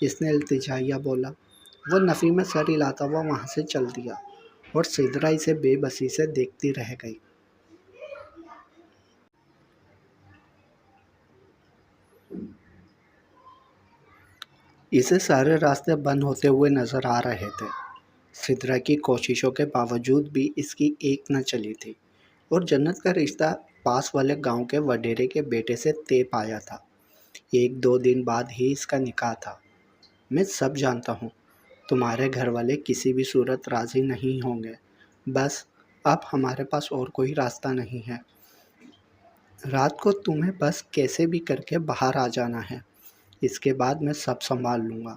اس نے التجائیہ بولا۔ وہ نفی میں سر ہلاتا ہوا وہاں سے چل دیا اور سدرا اسے بے بسی سے دیکھتی رہ گئی۔ اسے سارے راستے بند ہوتے ہوئے نظر آ رہے تھے۔ سدرا کی کوششوں کے باوجود بھی اس کی ایک نہ چلی تھی اور جنت کا رشتہ پاس والے گاؤں کے وڈیرے کے بیٹے سے طے پایا تھا۔ 1-2 دن بعد ہی اس کا نکاح تھا۔ میں سب جانتا ہوں، تمہارے گھر والے کسی بھی صورت راضی نہیں ہوں گے، بس اب ہمارے پاس اور کوئی راستہ نہیں ہے۔ رات کو تمہیں بس کیسے بھی کر کے باہر آ جانا ہے، اس کے بعد میں سب سنبھال لوں گا۔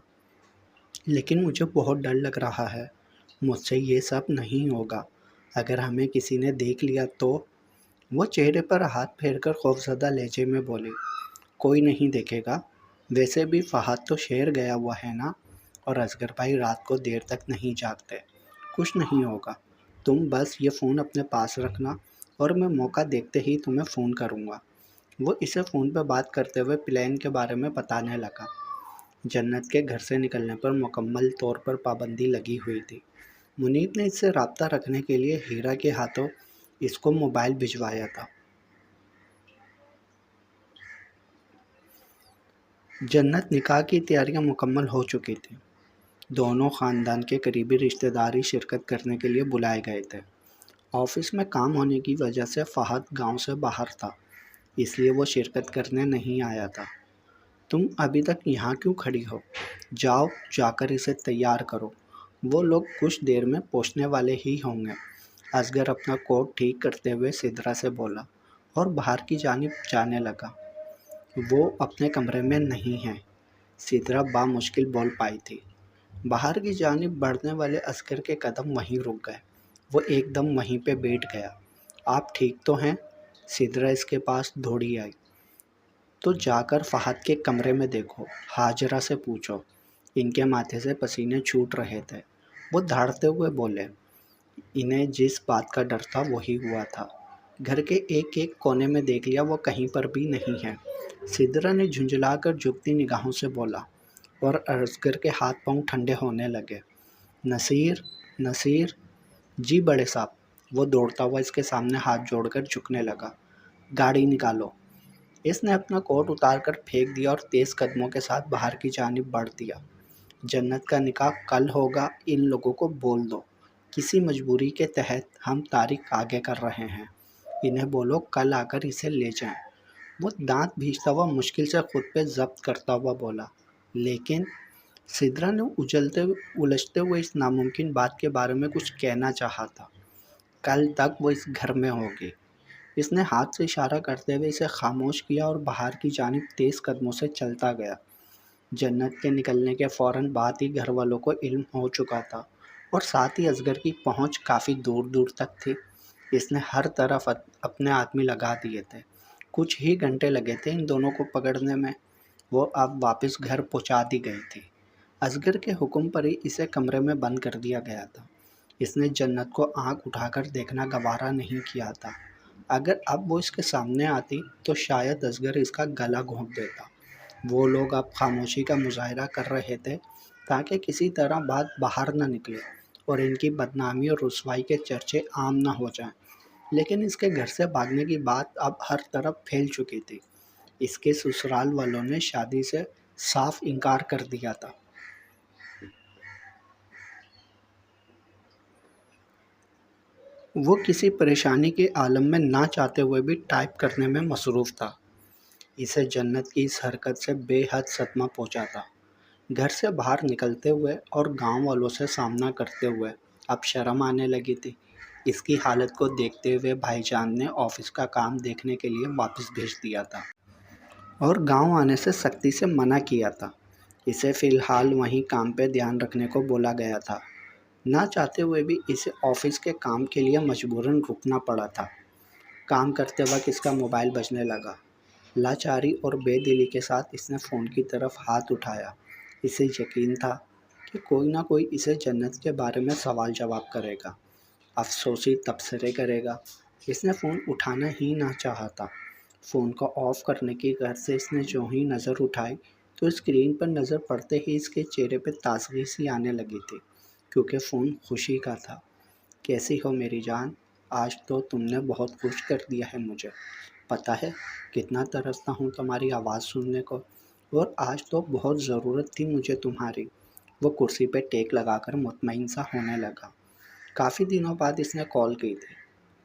لیکن مجھے بہت ڈر لگ رہا ہے، مجھ سے یہ سب نہیں ہوگا، اگر ہمیں کسی نے دیکھ لیا تو؟ وہ چہرے پر ہاتھ پھیر کر خوفزدہ لہجے میں بولی۔ کوئی نہیں دیکھے گا، ویسے بھی فہد تو شہر گیا ہوا ہے نا، اور اصغر بھائی رات کو دیر تک نہیں جاگتے، کچھ نہیں ہوگا۔ تم بس یہ فون اپنے پاس رکھنا اور میں موقع دیکھتے ہی تمہیں فون کروں گا۔ وہ اسے فون پہ بات کرتے ہوئے پلان کے بارے میں بتانے لگا۔ جنت کے گھر سے نکلنے پر مکمل طور پر پابندی لگی ہوئی تھی۔ منیب نے اس سے رابطہ رکھنے کے لیے ہیرا کے ہاتھوں اس کو موبائل بھجوایا تھا۔ جنت نکاح کی تیاریاں مکمل ہو چکی تھیں۔ دونوں خاندان کے قریبی رشتہ داری شرکت کرنے کے لیے بلائے گئے تھے۔ آفس میں کام ہونے کی وجہ سے فہد گاؤں سے باہر تھا، اس لیے وہ شرکت کرنے نہیں آیا تھا۔ تم ابھی تک یہاں کیوں کھڑی ہو؟ جاؤ جا کر اسے تیار کرو، وہ لوگ کچھ دیر میں پہنچنے والے ہی ہوں گے۔ اصغر اپنا کوٹ ٹھیک کرتے ہوئے سدرا سے بولا اور باہر کی جانب جانے لگا۔ وہ اپنے کمرے میں نہیں ہے، سدرا بامشکل بول پائی تھی۔ باہر کی جانب بڑھنے والے اصغر کے قدم وہیں رک گئے۔ وہ ایک دم وہیں پہ بیٹھ گیا۔ آپ ٹھیک تو ہیں؟ سدرا اس کے پاس دوڑی آئی۔ تو جا کر فہد کے کمرے میں دیکھو، ہاجرہ سے پوچھو۔ ان کے ماتھے سے پسینے چھوٹ رہے تھے۔ وہ دھاڑتے ہوئے بولے۔ انہیں جس بات کا ڈر تھا وہی ہوا تھا۔ گھر کے ایک ایک کونے میں دیکھ لیا، وہ کہیں پر بھی نہیں ہے۔ سدرا نے جھنجھلا کر جھکتی نگاہوں سے بولا اور اصغر کے ہاتھ پاؤں ٹھنڈے ہونے لگے۔ نصیر، نصیر، جی بڑے صاحب۔ وہ دوڑتا ہوا اس کے سامنے ہاتھ جوڑ کر جھکنے لگا۔ گاڑی نکالو۔ اس نے اپنا کوٹ اتار کر پھینک دیا اور تیز قدموں کے ساتھ باہر کی جانب بڑھ دیا۔ جنت کا نکاح کل ہوگا، ان لوگوں کو بول دو، کسی مجبوری کے تحت ہم تاریخ آگے کر رہے ہیں، انہیں بولو کل آ کر اسے لے جائیں۔ وہ دانت بھینچتا ہوا مشکل سے خود پہ ضبط کرتا ہوا بولا۔ لیکن سدرا نے الجھتے ہوئے اس ناممکن بات کے بارے میں کچھ کہنا چاہا تھا۔ کل تک وہ اس گھر میں ہوگی۔ اس نے ہاتھ سے اشارہ کرتے ہوئے اسے خاموش کیا اور باہر کی جانب تیز قدموں سے چلتا گیا۔ جنت کے نکلنے کے فوراً بعد ہی گھر والوں کو علم ہو چکا تھا اور ساتھ ہی اصغر کی پہنچ کافی دور دور تک تھی۔ اس نے ہر طرف اپنے آدمی لگا دیے تھے۔ کچھ ہی گھنٹے لگے تھے ان دونوں کو پکڑنے میں، وہ اب واپس گھر پہنچا دی گئی تھی۔ اصغر کے حکم پر ہی اسے کمرے میں بند کر دیا گیا تھا۔ اس نے جنت کو آنکھ اٹھا کر دیکھنا گوارا نہیں کیا تھا۔ اگر اب وہ اس کے سامنے آتی تو شاید اصغر اس کا گلا گھونٹ دیتا۔ وہ لوگ اب خاموشی کا مظاہرہ کر رہے تھے تاکہ کسی طرح بات باہر نہ نکلے اور ان کی بدنامی اور رسوائی کے چرچے عام نہ ہو جائیں۔ لیکن اس کے گھر سے بھاگنے کی بات اب ہر طرف پھیل چکی تھی۔ اس کے سسرال والوں نے شادی سے صاف انکار کر دیا تھا۔ وہ کسی پریشانی کے عالم میں نہ چاہتے ہوئے بھی ٹائپ کرنے میں مصروف تھا۔ اسے جنت کی اس حرکت سے بے حد صدمہ پہنچا تھا۔ گھر سے باہر نکلتے ہوئے اور گاؤں والوں سے سامنا کرتے ہوئے اب شرم آنے لگی تھی۔ اس کی حالت کو دیکھتے ہوئے بھائی جان نے آفس کا کام دیکھنے کے لیے واپس بھیج دیا تھا اور گاؤں آنے سے سختی سے منع کیا تھا۔ اسے فی الحال وہیں کام پہ دھیان رکھنے کو بولا گیا تھا۔ نہ چاہتے ہوئے بھی اسے آفس کے کام کے لیے مجبوراً رکنا پڑا تھا۔ کام کرتے وقت اس کا موبائل بجنے لگا۔ لاچاری اور بے دلی کے ساتھ اس نے فون کی طرف ہاتھ اٹھایا۔ اسے یقین تھا کہ کوئی نہ کوئی اسے جنت کے بارے میں سوال جواب کرے گا، افسوسی تبصرے کرے گا۔ اس نے فون اٹھانا ہی نہ چاہا تھا۔ فون کو آف کرنے کی غرض سے اس نے جو ہی نظر اٹھائی تو اسکرین پر نظر پڑتے ہی اس کے چہرے پہ تازگی سی آنے لگی تھی، کیونکہ فون خوشی کا تھا۔ کیسی ہو میری جان؟ آج تو تم نے بہت خوش کر دیا ہے مجھے۔ پتہ ہے کتنا ترستا ہوں تمہاری آواز سننے کو، اور آج تو بہت ضرورت تھی مجھے تمہاری۔ وہ کرسی پہ ٹیک لگا کر مطمئن سا ہونے لگا۔ کافی دنوں بعد اس نے کال کی تھی،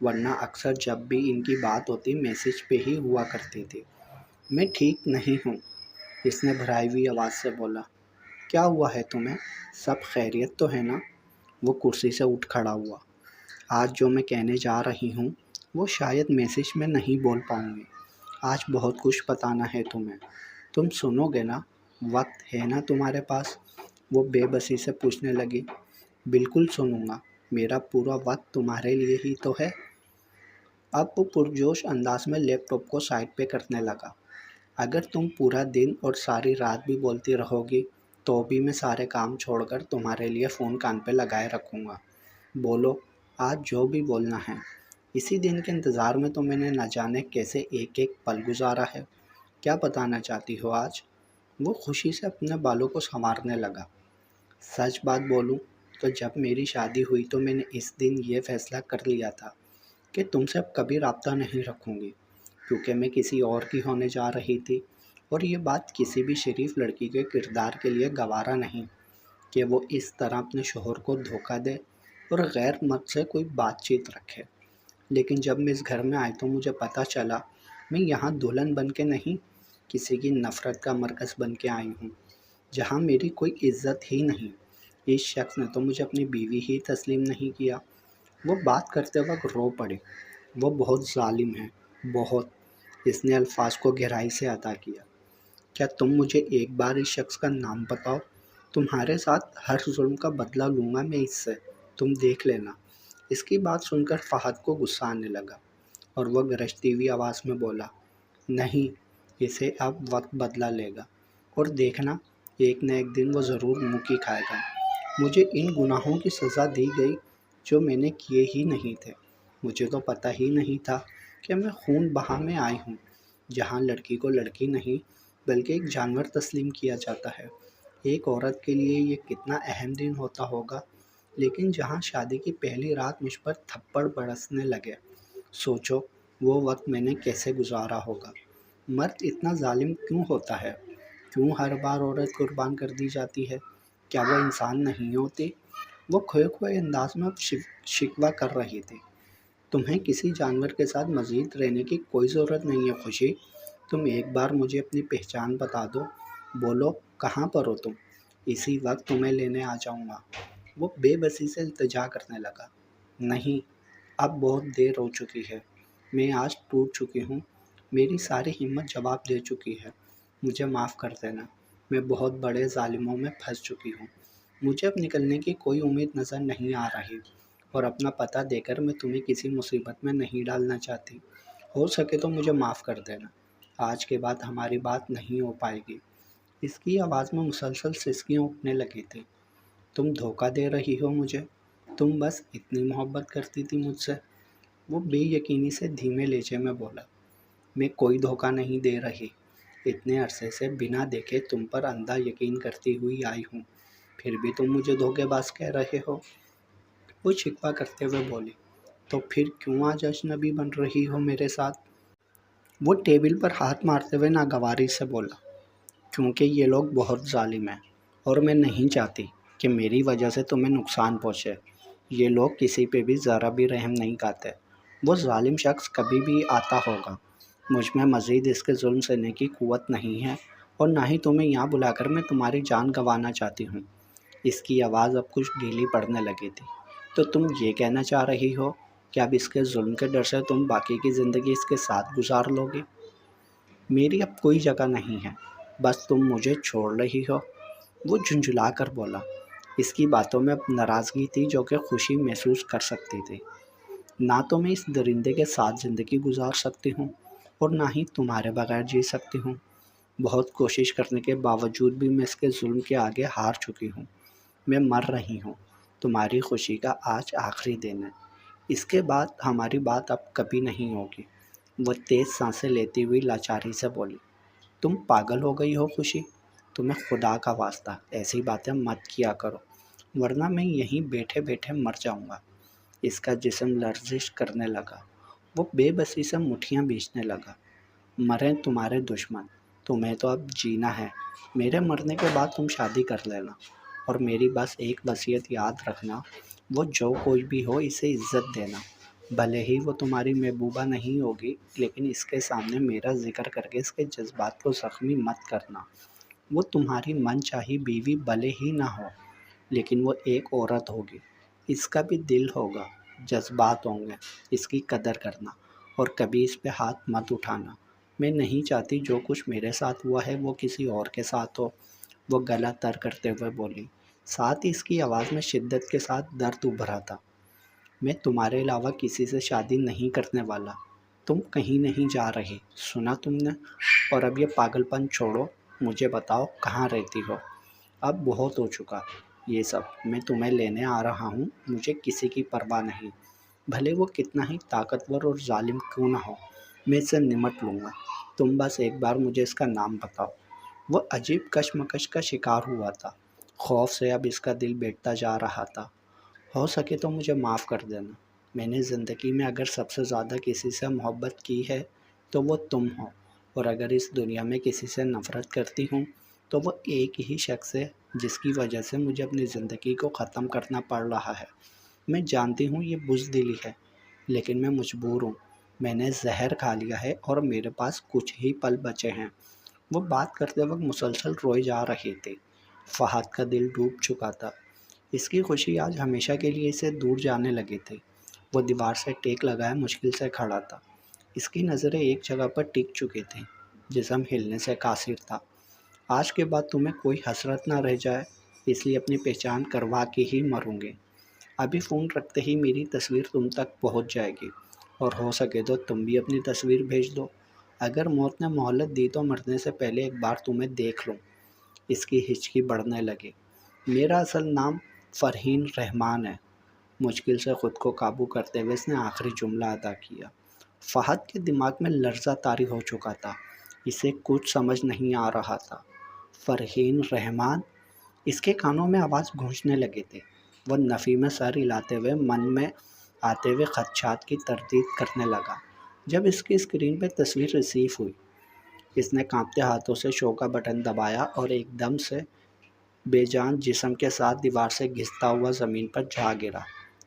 ورنہ اکثر جب بھی ان کی بات ہوتی میسیج پہ ہی ہوا کرتی تھی۔ میں ٹھیک نہیں ہوں، اس نے بھرائی ہوئی آواز سے بولا۔ کیا ہوا ہے تمہیں؟ سب خیریت تو ہے نا؟ وہ کرسی سے اٹھ کھڑا ہوا۔ آج جو میں کہنے جا رہی ہوں وہ شاید میسیج میں نہیں بول پاؤں گی۔ آج بہت کچھ بتانا ہے تمہیں، تم سنو گے نا؟ وقت ہے نا تمہارے پاس؟ وہ بے بسی سے پوچھنے لگی۔ بالکل سنوں گا، میرا پورا وقت تمہارے لیے ہی تو ہے۔ اب وہ پرجوش انداز میں لیپ ٹاپ کو سائڈ پہ کرنے لگا۔ اگر تم پورا دن اور ساری رات بھی بولتی رہو گی تو بھی میں سارے کام چھوڑ کر تمہارے لیے فون کان پہ لگائے رکھوں گا۔ بولو آج جو بھی بولنا ہے۔ اسی دن کے انتظار میں تو میں نے نہ جانے کیسے ایک ایک پل گزارا ہے۔ کیا بتانا چاہتی ہو آج؟ وہ خوشی سے اپنے بالوں کو سنوارنے لگا۔ سچ بات بولوں تو جب میری شادی ہوئی تو میں نے اس دن یہ فیصلہ کر لیا تھا کہ تم سے اب کبھی رابطہ نہیں رکھوں گی، کیونکہ میں کسی اور کی ہونے جا رہی تھی، اور یہ بات کسی بھی شریف لڑکی کے کردار کے لیے گوارا نہیں کہ وہ اس طرح اپنے شوہر کو دھوکہ دے اور غیر مرد سے کوئی بات چیت رکھے۔ لیکن جب میں اس گھر میں آئی تو مجھے پتہ چلا میں یہاں دلہن بن کے نہیں، کسی کی نفرت کا مرکز بن کے آئی ہوں، جہاں میری کوئی عزت ہی نہیں۔ اس شخص نے تو مجھے اپنی بیوی ہی تسلیم نہیں کیا۔ وہ بات کرتے وقت رو پڑی۔ وہ بہت ظالم ہے، بہت۔ اس نے الفاظ کو گہرائی سے ادا کیا۔ کیا تم مجھے ایک بار اس شخص کا نام بتاؤ؟ تمہارے ساتھ ہر ظلم کا بدلہ لوں گا میں اس سے، تم دیکھ لینا۔ اس کی بات سن کر فہد کو غصہ آنے لگا اور وہ گرجتی ہوئی آواز میں بولا، نہیں، اسے اب وقت بدلہ لے گا، اور دیکھنا ایک نہ ایک دن وہ ضرور منہ کی کھائے گا۔ مجھے ان گناہوں کی سزا دی گئی جو میں نے کیے ہی نہیں تھے۔ مجھے تو پتہ ہی نہیں تھا کہ میں خون بہا میں آئی ہوں، جہاں لڑکی کو لڑکی نہیں بلکہ ایک جانور تسلیم کیا جاتا ہے۔ ایک عورت کے لیے یہ کتنا اہم دن ہوتا ہوگا، لیکن جہاں شادی کی پہلی رات مجھ پر تھپڑ برسنے لگے، سوچو وہ وقت میں نے کیسے گزارا ہوگا۔ مرد اتنا ظالم کیوں ہوتا ہے؟ کیوں ہر بار عورت قربان کر دی جاتی ہے؟ کیا وہ انسان نہیں ہوتی؟ وہ کھوئے کھوئے انداز میں اب شکوہ کر رہی تھی۔ تمہیں کسی جانور کے ساتھ مزید رہنے کی کوئی ضرورت نہیں ہے خوشی۔ تم ایک بار مجھے اپنی پہچان بتا دو، بولو کہاں پر ہو تم، اسی وقت تمہیں لینے آ جاؤں گا۔ وہ بے بسی سے التجا کرنے لگا۔ نہیں، اب بہت دیر ہو چکی ہے، میں آج ٹوٹ چکی ہوں، میری ساری ہمت جواب دے چکی ہے، مجھے معاف کر دینا، میں بہت بڑے ظالموں میں پھنس چکی ہوں، مجھے اب نکلنے کی کوئی امید نظر نہیں آ رہی، اور اپنا پتہ دے کر میں تمہیں کسی مصیبت میں نہیں ڈالنا چاہتی، ہو سکے تو مجھے معاف کر دینا، آج کے بعد ہماری بات نہیں ہو پائے گی۔ اس کی آواز میں مسلسل سسکیاں اٹھنے لگی تھیں۔ تم دھوکہ دے رہی ہو مجھے، تم بس اتنی محبت کرتی تھی مجھ سے؟ وہ بے یقینی سے دھیمے لہجے میں بولا۔ میں کوئی دھوکہ نہیں دے رہی، اتنے عرصے سے بنا دیکھے تم پر اندھا یقین کرتی ہوئی آئی ہوں، پھر بھی تم مجھے دھوکے باز کہہ رہے ہو؟ وہ شکوہ کرتے ہوئے بولی۔ تو پھر کیوں آج اجنبی بن رہی ہو میرے ساتھ؟ وہ ٹیبل پر ہاتھ مارتے ہوئے ناگواری سے بولا۔ کیونکہ یہ لوگ بہت ظالم ہیں، اور میں نہیں چاہتی کہ میری وجہ سے تمہیں نقصان پہنچے۔ یہ لوگ کسی پہ بھی ذرا بھی رحم نہیں کھاتے۔ وہ ظالم شخص کبھی بھی آتا ہوگا، مجھ میں مزید اس کے ظلم سہنے کی قوت نہیں ہے، اور نہ ہی تمہیں یہاں بلا کر میں تمہاری جان گنوانا چاہتی ہوں۔ اس کی آواز اب کچھ ڈھیلی پڑنے لگی تھی۔ تو تم یہ کہنا چاہ رہی ہو کہ اب اس کے ظلم کے ڈر سے تم باقی کی زندگی اس کے ساتھ گزار لو گی؟ میری اب کوئی جگہ نہیں ہے، بس تم مجھے چھوڑ رہی ہو؟ وہ جھنجھلا کر بولا۔ اس کی باتوں میں اب ناراضگی تھی جو کہ خوشی محسوس کر سکتی تھی۔ نہ تو میں اس درندے کے ساتھ زندگی گزار سکتی ہوں، اور نہ ہی تمہارے بغیر جی سکتی ہوں۔ بہت کوشش کرنے کے باوجود بھی میں اس کے ظلم کے آگے ہار چکی ہوں۔ میں مر رہی ہوں، تمہاری خوشی کا آج آخری دن ہے، اس کے بعد ہماری بات اب کبھی نہیں ہوگی۔ وہ تیز سانسیں لیتی ہوئی لاچاری سے بولی۔ تم پاگل ہو گئی ہو خوشی؟ تمہیں خدا کا واسطہ ایسی باتیں مت کیا کرو، ورنہ میں یہیں بیٹھے بیٹھے مر جاؤں گا۔ اس کا جسم لرزش کرنے لگا، وہ بے بسی سے مٹھیاں بیچنے لگا۔ مریں تمہارے دشمن، تمہیں تو اب جینا ہے، میرے مرنے کے بعد تم شادی کر لینا، اور میری بس ایک وصیت یاد رکھنا، وہ جو کوئی بھی ہو اسے عزت دینا، بھلے ہی وہ تمہاری محبوبہ نہیں ہوگی، لیکن اس کے سامنے میرا ذکر کر کے اس کے جذبات کو زخمی مت کرنا۔ وہ تمہاری من چاہی بیوی بھلے ہی نہ ہو، لیکن وہ ایک عورت ہوگی، اس کا بھی دل ہوگا، جذبات ہوں گے، اس کی قدر کرنا، اور کبھی اس پہ ہاتھ مت اٹھانا۔ میں نہیں چاہتی جو کچھ میرے ساتھ ہوا ہے وہ کسی اور کے ساتھ ہو، وہ گلا تر کرتے ہوئے بولی، ساتھ ہی اس کی آواز میں شدت کے ساتھ درد ابھرا تھا۔ میں تمہارے علاوہ کسی سے شادی نہیں کرنے والا، تم کہیں نہیں جا رہی، سنا تم نے؟ اور اب یہ پاگل پن چھوڑو، مجھے بتاؤ کہاں رہتی ہو؟ اب بہت ہو چکا یہ سب، میں تمہیں لینے آ رہا ہوں، مجھے کسی کی پرواہ نہیں، بھلے وہ کتنا ہی طاقتور اور ظالم کیوں نہ ہو، میں اس سے نمٹ لوں گا، تم بس ایک بار مجھے اس کا نام بتاؤ۔ وہ عجیب کشمکش کا شکار ہوا تھا، خوف سے اب اس کا دل بیٹھتا جا رہا تھا۔ ہو سکے تو مجھے معاف کر دینا، میں نے زندگی میں اگر سب سے زیادہ کسی سے محبت کی ہے تو وہ تم ہو، اور اگر اس دنیا میں کسی سے نفرت کرتی ہوں تو وہ ایک ہی شخص ہے جس کی وجہ سے مجھے اپنی زندگی کو ختم کرنا پڑ رہا ہے۔ میں جانتی ہوں یہ بزدلی ہے، لیکن میں مجبور ہوں، میں نے زہر کھا لیا ہے اور میرے پاس کچھ ہی پل بچے ہیں۔ وہ بات کرتے وقت مسلسل روئے جا رہے تھے، فہد کا دل ڈوب چکا تھا، اس کی خوشی آج ہمیشہ کے لیے اسے دور جانے لگی تھی۔ وہ دیوار سے ٹیک لگائے مشکل سے کھڑا تھا، اس کی نظریں ایک جگہ پر ٹک چکی تھیں، جسم ہلنے سے قاصر تھا۔ آج کے بعد تمہیں کوئی حسرت نہ رہ جائے، اس لیے اپنی پہچان کروا کے ہی مروں گے۔ ابھی فون رکھتے ہی میری تصویر تم تک پہنچ جائے گی، اور ہو سکے تو تم بھی اپنی تصویر بھیج دو۔ اگر موت نے مہلت دی تو مرنے سے پہلے ایک بار تمہیں دیکھ لوں۔ اس کی ہچکی بڑھنے لگی۔ میرا اصل نام فرحین رحمان ہے، مشکل سے خود کو قابو کرتے ہوئے اس نے آخری جملہ ادا کیا۔ فہد کے دماغ میں لرزہ طاری ہو چکا تھا، اسے کچھ سمجھ نہیں آ رہا تھا۔ فرحین رحمان، اس کے کانوں میں آواز گونجنے لگے تھے۔ وہ نفی میں سر ہلاتے ہوئے من میں آتے ہوئے خدشات کی تردید کرنے لگا۔ جب اس کی اسکرین پہ تصویر ریسیو ہوئی، اس نے کانپتے ہاتھوں سے شو کا بٹن دبایا اور ایک دم سے بے جان جسم کے ساتھ دیوار سے گھستا ہوا زمین پر جا گرا۔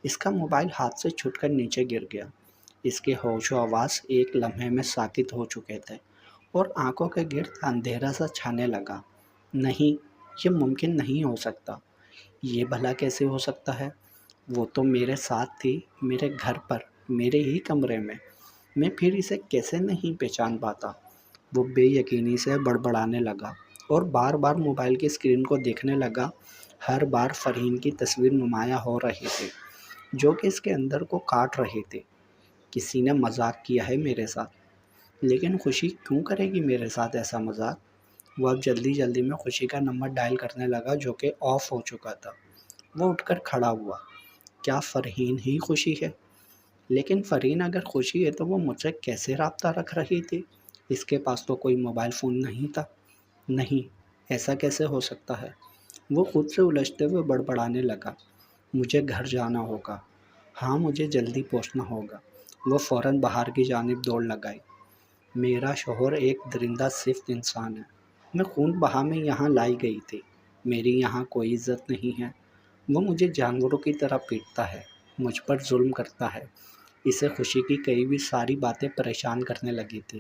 اس کا موبائل ہاتھ سے چھٹ کر نیچے گر گیا۔ اس کے ہوش و حواس ایک لمحے میں ساکت ہو چکے تھے، اور آنکھوں کے گرد اندھیرا سا چھانے لگا۔ نہیں، یہ ممکن نہیں ہو سکتا، یہ بھلا کیسے ہو سکتا ہے؟ وہ تو میرے ساتھ تھی، میرے گھر پر، میرے ہی کمرے میں پھر اسے کیسے نہیں پہچان پاتا؟ وہ بے یقینی سے بڑبڑانے لگا اور بار بار موبائل کی اسکرین کو دیکھنے لگا۔ ہر بار فرحین کی تصویر نمایاں ہو رہی تھی، جو کہ اس کے اندر کو کاٹ رہی تھی۔ کسی نے مذاق کیا ہے میرے ساتھ، لیکن خوشی کیوں کرے گی میرے ساتھ ایسا مذاق؟ وہ اب جلدی جلدی میں خوشی کا نمبر ڈائل کرنے لگا، جو کہ آف ہو چکا تھا۔ وہ اٹھ کر کھڑا ہوا۔ کیا فرحین ہی خوشی ہے؟ لیکن فرحین اگر خوشی ہے تو وہ مجھ سے کیسے رابطہ رکھ رہی تھی؟ اس کے پاس تو کوئی موبائل فون نہیں تھا۔ نہیں، ایسا کیسے ہو سکتا ہے؟ وہ خود سے الجھتے ہوئے بڑبڑانے لگا۔ مجھے گھر جانا ہوگا، ہاں مجھے جلدی پہنچنا ہوگا۔ وہ فوراً باہر کی جانب دوڑ لگائی۔ میرا شوہر ایک درندہ صفت انسان ہے، میں خون بہا میں یہاں لائی گئی تھی، میری یہاں کوئی عزت نہیں ہے۔ وہ مجھے جانوروں کی طرح پیٹتا ہے، مجھ پر ظلم کرتا ہے۔ اسے خوشی کی کئی بھی ساری باتیں پریشان کرنے لگی تھی،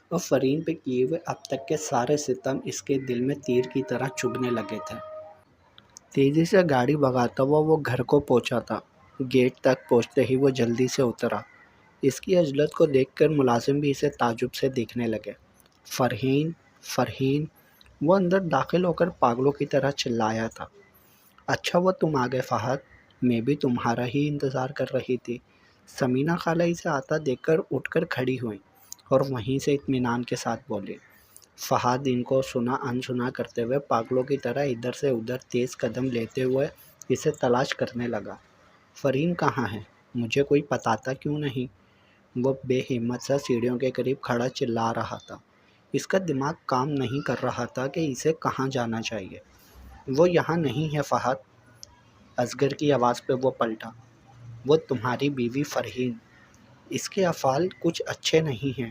اور فرحین پہ کیے ہوئے اب تک کے سارے ستم اس کے دل میں تیر کی طرح چبھنے لگے تھے۔ تیزی سے گاڑی بھگاتا ہوا وہ گھر کو پہنچا تھا۔ گیٹ تک پہنچتے ہی وہ جلدی سے اترا۔ اس کی عجلت کو دیکھ کر ملازم بھی اسے تعجب سے دیکھنے لگے۔ فرحین، فرحین، وہ اندر داخل ہو کر پاگلوں کی طرح چلایا تھا۔ اچھا وہ تم آ گئے فہد، میں بھی تمہارا ہی انتظار کر رہی تھی۔ سمینہ خالہ اسے آتا دیکھ کر اٹھ کر کھڑی ہوئیں اور وہیں سے اطمینان کے ساتھ بولی۔ فہد ان کو سنا انسنا کرتے ہوئے پاگلوں کی طرح ادھر سے ادھر تیز قدم لیتے ہوئے اسے تلاش کرنے لگا۔ فرحین کہاں ہے؟ مجھے کوئی بتاتا کیوں نہیں؟ وہ بے ہمت سا سیڑھیوں کے قریب کھڑا چلا رہا تھا۔ اس کا دماغ کام نہیں کر رہا تھا کہ اسے کہاں جانا چاہیے۔ وہ یہاں نہیں ہے فہد، اصغر کی آواز پہ وہ پلٹا۔ وہ تمہاری بیوی فرحین، اس کے افعال کچھ اچھے نہیں ہیں۔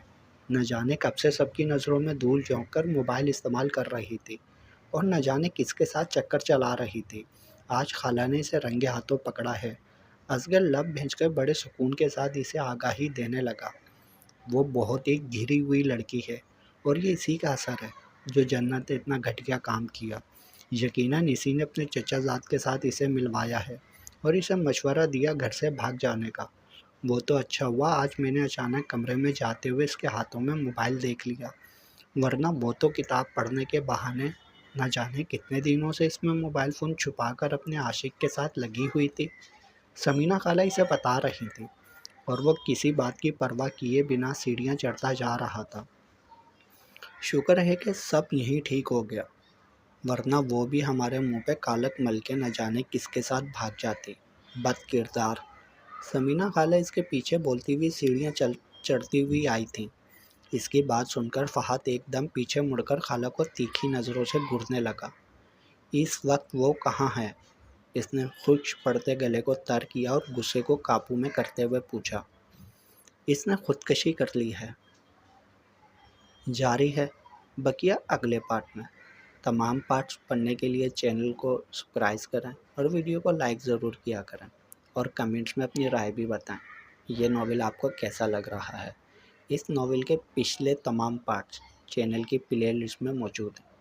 نہ جانے کب سے سب کی نظروں میں دھول جھونک کر موبائل استعمال کر رہی تھی، اور نہ جانے کس کے ساتھ چکر چلا رہی تھی۔ آج خالہ نے اسے رنگے ہاتھوں پکڑا ہے۔ اصغر لب بھینچ کر بڑے سکون کے ساتھ اسے آگاہی دینے لگا۔ وہ بہت ہی گھری ہوئی لڑکی ہے، اور یہ اسی کا اثر ہے جو جنت نے اتنا گھٹیا کام کیا۔ یقیناً اسی نے اپنے چچا زاد کے ساتھ اسے ملوایا ہے اور اسے مشورہ دیا گھر سے بھاگ جانے کا۔ وہ تو اچھا ہوا آج میں نے اچانک کمرے میں جاتے ہوئے اس کے ہاتھوں میں موبائل دیکھ لیا، ورنہ وہ تو کتاب پڑھنے کے بہانے نہ جانے کتنے دنوں سے اس میں موبائل فون چھپا کر اپنے عاشق کے ساتھ لگی ہوئی تھی۔ سمینہ خالہ اسے بتا رہی تھی، اور وہ کسی بات کی پرواہ کیے بنا سیڑھیاں چڑھتا جا رہا تھا۔ شکر ہے کہ سب یہیں ٹھیک ہو گیا، ورنہ وہ بھی ہمارے منہ پہ کالک مل کے نہ جانے کس کے ساتھ بھاگ جاتی۔ بد کردار۔ سمینہ خالہ اس کے پیچھے بولتی ہوئی سیڑھیاں چڑھتی ہوئی آئی تھیں۔ اس کی بات سن کر فہد ایک دم پیچھے مڑ کر خالہ کو تیکھی نظروں سے گھورنے لگا۔ اس وقت وہ کہاں ہے؟ اس نے خشک پڑتے گلے کو تر کیا اور غصے کو قابو میں کرتے ہوئے پوچھا۔ اس نے خودکشی کر لی ہے۔ جاری ہے بقیہ اگلے پارٹ میں۔ تمام پارٹس پڑھنے کے لیے چینل کو سبسکرائب کریں اور ویڈیو کو لائک ضرور کیا کریں، اور کمنٹس میں اپنی رائے بھی بتائیں یہ ناول آپ کو کیسا لگ رہا ہے۔ اس ناول کے پچھلے تمام پارٹس چینل کی پلے لسٹ میں موجود ہیں۔